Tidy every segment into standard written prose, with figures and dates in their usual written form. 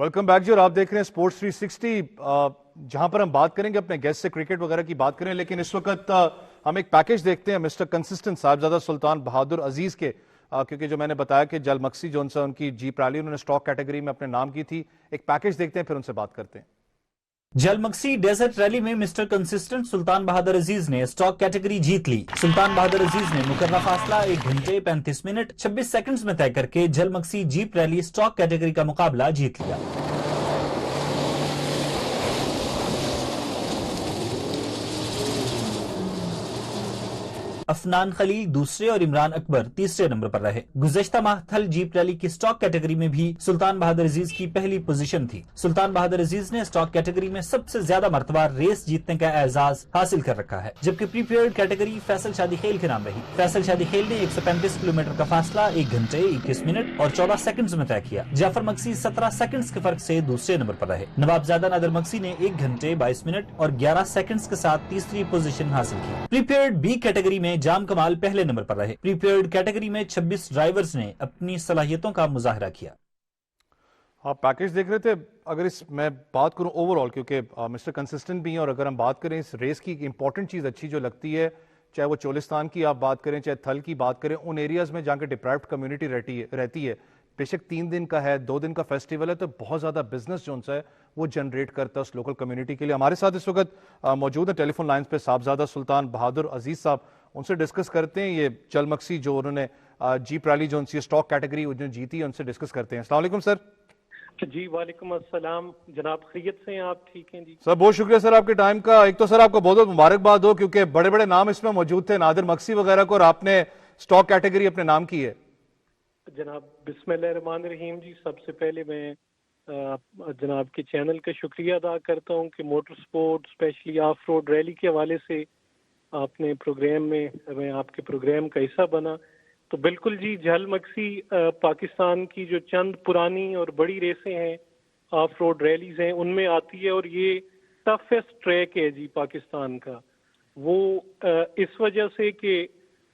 Welcome back जी। और आप देख रहे हैं स्पोर्ट्स 360, जहां पर हम बात करेंगे अपने गेस्ट से, क्रिकेट वगैरह की बात करें, लेकिन इस वक्त हम एक पैकेज देखते हैं मिस्टर कंसिस्टेंट साहिबजादा सुल्तान बहादुर अजीज के, क्योंकि जो मैंने बताया कि जल मक्सी जो उनकी जीप रैली उन्होंने स्टॉक कैटेगरी में अपने नाम की थी। एक पैकेज देखते हैं, फिर उनसे बात करते हैं। जलमक्सी डेजर्ट रैली में मिस्टर कंसिस्टेंट सुल्तान बहादुर अजीज ने स्टॉक कैटेगरी जीत ली। सुल्तान बहादुर अजीज ने मुकर्रा फासला 1 घंटे 35 मिनट 26 सेकंड्स में तय करके जलमक्सी जीप रैली स्टॉक कैटेगरी का मुकाबला जीत लिया। अफनान खलील दूसरे और इमरान अकबर तीसरे नंबर पर रहे। गुज़श्ता माह थल जीप रैली की स्टॉक कैटेगरी में भी सुल्तान बहादुर अजीज की पहली पोजीशन थी। सुल्तान बहादुर अजीज ने स्टॉक कैटेगरी में सबसे ज्यादा मरतबा रेस जीतने का एजाज हासिल कर रखा है, जबकि प्रीपेयर्ड कैटेगरी फैसल शादी खेल के नाम रही। फैसल शादी खेल ने 135 किलोमीटर का फासला 1 घंटे 21 मिनट और 14 सेकंड्स में तय किया। जाफर मक्सी 17 सेकंड्स के फर्क से दूसरे नंबर पर रहे। नवाबजादा नादिर मक्सी ने 1 घंटे 22 मिनट और 11 सेकंड्स के साथ तीसरी पोजीशन हासिल की। प्रीपेयर्ड बी कैटेगरी में जाम कमाल पहले नंबर पर रहे। प्रीपेयर्ड कैटेगरी में 26 ड्राइवर्स ने अपनी सलाहियतों का मुजाहरा किया। आप पैकेज देख रहे थे। अगर इस मैं बात करूं ओवरऑल, क्योंकि मिस्टर कंसिस्टेंट भी हैं, और अगर हम बात करें इस रेस की इंपॉर्टेंट चीज़ अच्छी जो लगती है, चाहे वो चोलिस्तान की आप बात करें, चाहे थल की बात करें, उन एरियाज़ में जहाँ के डिप्राइव्ड कम्युनिटी रहती है, बेशक 3 दिन का है, 2 दिन का फेस्टिवल है, तो बहुत ज़्यादा बिजनेस जो है वो जनरेट करता है उस लोकल कम्युनिटी के लिए। हमारे साथ इस वक्त मौजूद है टेलीफोन लाइन्स पे साहबजादा सुल्तान बहादुर अजीज साहब। उनसे डिस्कस करते हैं ये जलमक्सी जो उन्होंने जीप रैली जो उनकी स्टॉक कैटेगरी उन्होंने जीती है, उनसे डिस्कस करते हैं। अस्सलाम वालेकुम सर। जी वालेकुम अस्सलाम जनाब, खैरियत से हैं आप? ठीक हैं जी सर, बहुत शुक्रिया सर आपके टाइम का। एक तो सर आपको बहुत बहुत मुबारकबाद हो, क्योंकि बड़े बड़े नाम इसमें मौजूद थे, नादिर मक्सी वगैरह को, और आपने स्टॉक कैटेगरी अपने नाम की है। जनाब। बिस्मिल्लाहिर्रहमानिर्रहीम जी, सबसे पहले मैं जनाब के चैनल का शुक्रिया अदा करता हूं कि motor sport specially of road rally के हवाले से आपने प्रोग्राम में, मैं आपके प्रोग्राम का हिस्सा बना। तो बिल्कुल जी, जलमक्सी पाकिस्तान की जो चंद पुरानी और बड़ी रेसें हैं, ऑफ रोड रैलीज हैं, उनमें आती है, और ये टफेस्ट ट्रैक है जी पाकिस्तान का। वो इस वजह से कि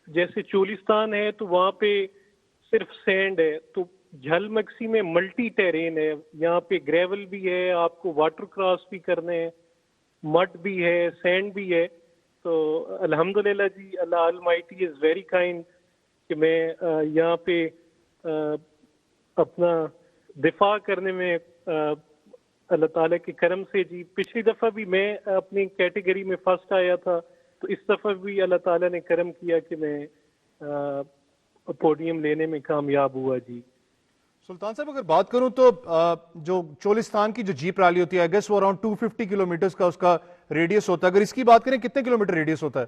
जैसे चोलिस्तान है तो वहाँ पे सिर्फ सैंड है, तो जलमक्सी में मल्टी टेरेन है। यहाँ पे ग्रेवल भी है, आपको वाटर क्रॉस भी करने हैं, मड भी है, सैंड भी है। तो अल्हम्दुलिल्लाह जी, अल्लाह अलमाइटी इज़ वेरी काइंड कि मैं यहाँ पे अपना दिफा करने में अल्लाह ताला के करम से जी, पिछली दफ़ा भी मैं अपनी कैटेगरी में फर्स्ट आया था, तो इस दफ़ा भी अल्लाह ताला ने करम किया कि मैं पोडियम लेने में कामयाब हुआ जी। सुल्तान साहब, अगर बात करूं तो जो चोलिस्तान की जो जीप रैली होती है, आई गेस वो अराउंड 250 किलोमीटर का उसका रेडियस होता है। अगर इसकी बात करें, कितने किलोमीटर रेडियस होता है?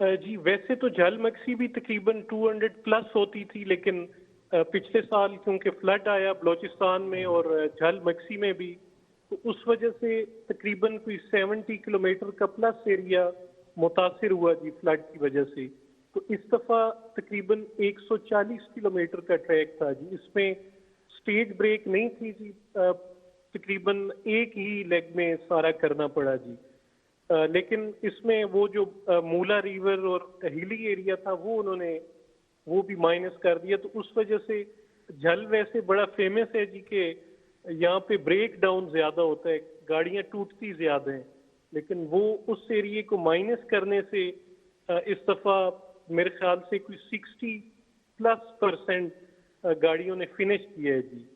जी वैसे तो जलमक्सी भी तकरीबन 200 प्लस होती थी, लेकिन पिछले साल क्योंकि फ्लड आया बलोचिस्तान में और जलमक्सी में भी, तो उस वजह से तकरीबन कोई 70 किलोमीटर का प्लस एरिया मुतासिर हुआ जी फ्लड की वजह से। तो इस दफ़ा तकरीबन 140 किलोमीटर का ट्रैक था जी। इसमें स्टेज ब्रेक नहीं थी जी, तकरीबन एक ही लेग में सारा करना पड़ा जी। लेकिन इसमें वो जो मूला रिवर और हिली एरिया था वो उन्होंने वो भी माइनस कर दिया। तो उस वजह से जल वैसे बड़ा फेमस है जी कि यहाँ पे ब्रेक डाउन ज्यादा होता है, गाड़ियाँ टूटती ज्यादा हैं, लेकिन वो उस एरिया को माइनस करने से इस दफा मेरे ख्याल से कोई 60+% गाड़ियों ने फिनिश किया है जी।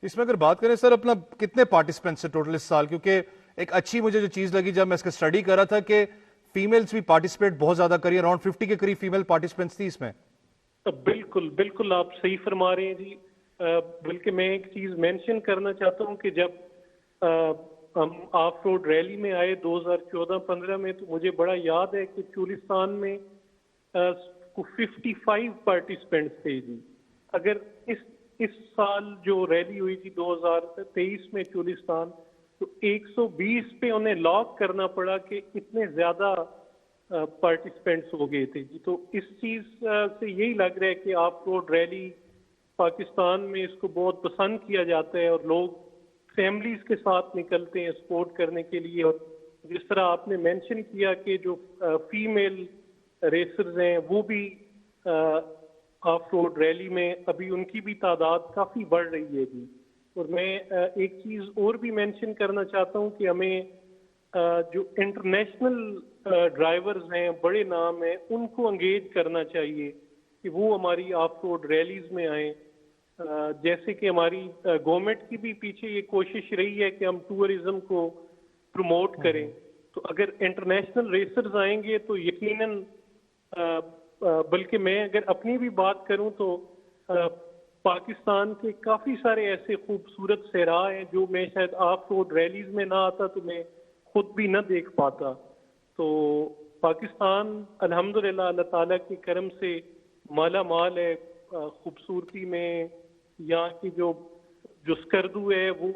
इसमें अगर बात करें सर, अपना कितने पार्टिसिपेंट्स है टोटल इस साल? क्योंकि एक अच्छी मुझे जो चीज लगी जब मैं इसका स्टडी कर रहा था कि फीमेल्स भी पार्टिसिपेट बहुत ज्यादा करी, अराउंड 50 के करीब फीमेल पार्टिसिपेंट्स थी इसमें। बिल्कुल बिल्कुल आप सही फरमा रहे हैं जी। बल्कि मैं एक चीज मेंशन करना चाहता हूँ कि जब हम ऑफ रोड रैली में आए 2014-15 में, तो मुझे बड़ा याद है कि चोलिस्तान में 55 पार्टिसिपेंट्स थे जी। अगर इस साल जो रैली हुई थी 2023 में चोलिस्तान, तो 120 पे उन्हें लॉक करना पड़ा कि इतने ज्यादा पार्टिसिपेंट्स हो गए थे जी। तो इस चीज से यही लग रहा है कि ऑफ रोड रैली पाकिस्तान में इसको बहुत पसंद किया जाता है और लोग फैमिलीज के साथ निकलते हैं सपोर्ट करने के लिए। और जिस तरह आपने मेंशन किया कि जो फीमेल रेसर्स हैं वो भी ऑफ रोड रैली में अभी उनकी भी तादाद काफी बढ़ रही है जी। اور میں ایک چیز اور بھی مینشن کرنا چاہتا ہوں کہ ہمیں جو انٹرنیشنل ڈرائیورز ہیں، بڑے نام ہیں، ان کو انگیج کرنا چاہیے کہ وہ ہماری آف روڈ ریلیز میں آئیں. جیسے کہ ہماری گورنمنٹ کی بھی پیچھے یہ کوشش رہی ہے کہ ہم ٹورزم کو پروموٹ کریں، تو اگر انٹرنیشنل ریسرز آئیں گے تو یقیناً بلکہ میں اگر اپنی بھی بات کروں تو پاکستان کے کافی سارے ایسے خوبصورت صحرا ہیں جو میں شاید آف روڈ ریلیز میں نہ آتا تو میں خود بھی نہ دیکھ پاتا. تو پاکستان الحمدللہ اللہ تعالیٰ کے کرم سے مالا مال ہے خوبصورتی میں. یہاں کی جو سکردو ہے وہ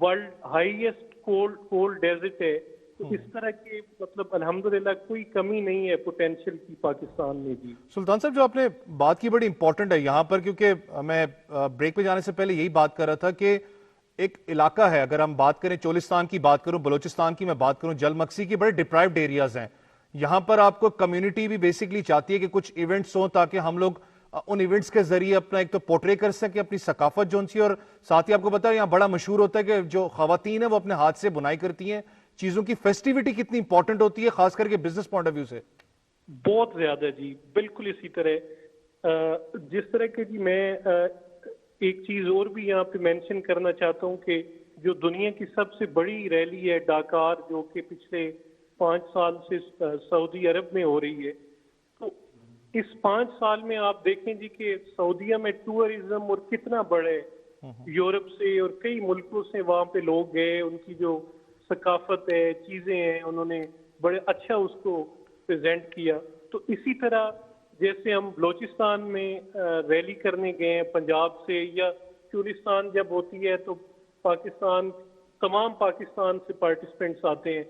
ورلڈ ہائیسٹ کولڈ ڈیزرٹ ہے. تو اس طرح کے مطلب الحمدللہ کوئی کمی نہیں ہے پوٹینشیل کی پاکستان میں بھی. سلطان صاحب جو آپ نے بات کی بڑی امپورٹنٹ ہے یہاں پر، کیونکہ میں بریک پہ جانے سے پہلے یہی بات کر رہا تھا کہ ایک علاقہ ہے، اگر ہم بات کریں چولستان کی بات کروں، بلوچستان کی میں بات کروں، جل مکسی کی، بڑے ڈپرائیوڈ ایریاز ہیں. یہاں پر آپ کو کمیونٹی بھی بیسکلی چاہتی ہے کہ کچھ ایونٹس ہوں تاکہ ہم لوگ ان ایونٹس کے ذریعے اپنا ایک تو پورٹرے کر سکیں اپنی ثقافت جو ان سی، اور ساتھ ہی آپ کو پتا ہے یہاں بڑا مشہور ہوتا ہے کہ جو خواتین ہیں وہ اپنے ہاتھ سے بنائی کرتی ہیں چیزوں کی. فیسٹیوٹی کتنی امپورٹنٹ ہوتی ہے خاص کر کے بزنس پوائنٹ آف ویو سے؟ بہت زیادہ جی، بالکل اسی طرح. جس طرح کہ جی میں ایک چیز اور بھی یہاں پہ مینشن کرنا چاہتا ہوں کہ جو دنیا کی سب سے بڑی ریلی ہے ڈاکار، جو کہ پچھلے 5 سال سے سعودی عرب میں ہو رہی ہے، تو اس 5 سال میں آپ دیکھیں جی کہ سعودیہ میں ٹورزم اور کتنا بڑے یورپ سے اور کئی ملکوں سے وہاں پہ لوگ گئے. ان کی جو ثقافت ہے، چیزیں ہیں، انہوں نے بڑے اچھا اس کو پریزنٹ کیا. تو اسی طرح جیسے ہم بلوچستان میں ریلی کرنے گئے ہیں پنجاب سے، یا چولستان جب ہوتی ہے تو تمام پاکستان سے پارٹیسپینٹس آتے ہیں،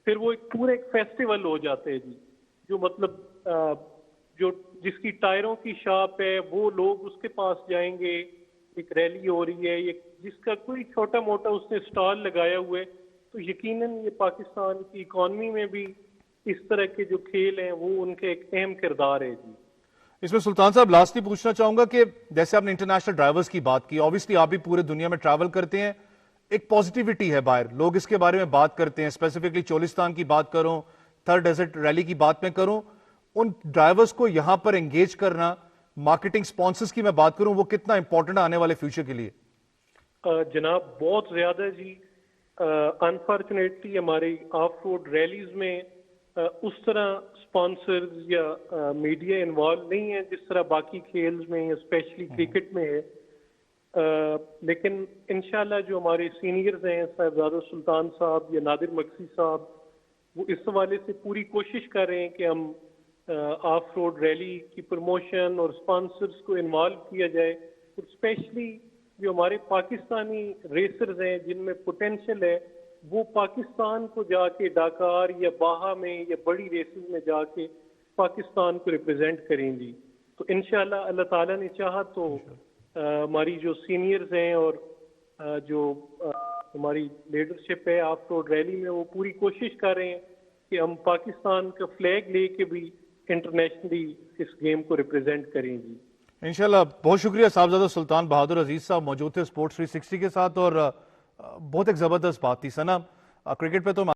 پھر وہ ایک پورا ایک فیسٹیول ہو جاتے ہیں جی. جو مطلب جو جس کی ٹائروں کی شاپ ہے وہ لوگ اس کے پاس جائیں گے، ایک ریلی ہو رہی ہے، جس کا کوئی چھوٹا موٹا اس نے اسٹال لگایا ہوا ہے. تو یقیناً یہ پاکستان کی اکانومی میں بھی اس طرح کے جو کھیل ہیں وہ ان کے ایک اہم کردار ہے جی. اس میں سلطان صاحب لاسٹلی پوچھنا چاہوں گا کہ جیسے آپ نے انٹرنیشنل ڈرائیورز کی بات کی، اوبیسلی آپ بھی پورے دنیا میں ٹریول کرتے ہیں، ایک پازیٹیوٹی ہے باہر، لوگ اس کے بارے میں بات کرتے ہیں. اسپیسیفکلی چولستان کی بات کروں، تھرڈ ڈیزرٹ ریلی کی بات میں کروں، ان ڈرائیورز کو یہاں پر انگیج کرنا، مارکیٹنگ سپانسرز کی میں بات کروں، وہ کتنا امپورٹنٹ آنے والے فیوچر کے لیے؟ جناب بہت زیادہ جی. انفارچونیٹلی ہماری آف روڈ ریلیز میں اس طرح سپانسرز یا میڈیا انوالو نہیں ہے جس طرح باقی کھیلز میں اسپیشلی کرکٹ میں ہے. لیکن انشاءاللہ جو ہمارے سینئرز ہیں صاحبزادہ سلطان صاحب یا نادر مکسی صاحب، وہ اس حوالے سے پوری کوشش کر رہے ہیں کہ ہم آف روڈ ریلی کی پروموشن اور سپانسرز کو انوالو کیا جائے. اور اسپیشلی جو ہمارے پاکستانی ریسرز ہیں جن میں پوٹینشیل ہے، وہ پاکستان کو جا کے ڈاکار یا باہا میں یا بڑی ریسز میں جا کے پاکستان کو ریپرزینٹ کریں گی. تو انشاءاللہ اللہ تعالیٰ نے چاہا تو ہماری جو سینئرز ہیں اور جو ہماری لیڈرشپ ہے آف روڈ ریلی میں، وہ پوری کوشش کر رہے ہیں کہ ہم پاکستان کا فلیگ لے کے بھی انٹرنیشنلی اس گیم کو ریپرزینٹ کریں گی. انشاءاللہ. بہت شکریہ صاحبزادہ سلطان بہادر عزیز صاحب موجود تھے اسپورٹس 360 کے ساتھ، اور بہت ایک زبردست بات تھی. سنا کرکٹ پہ تو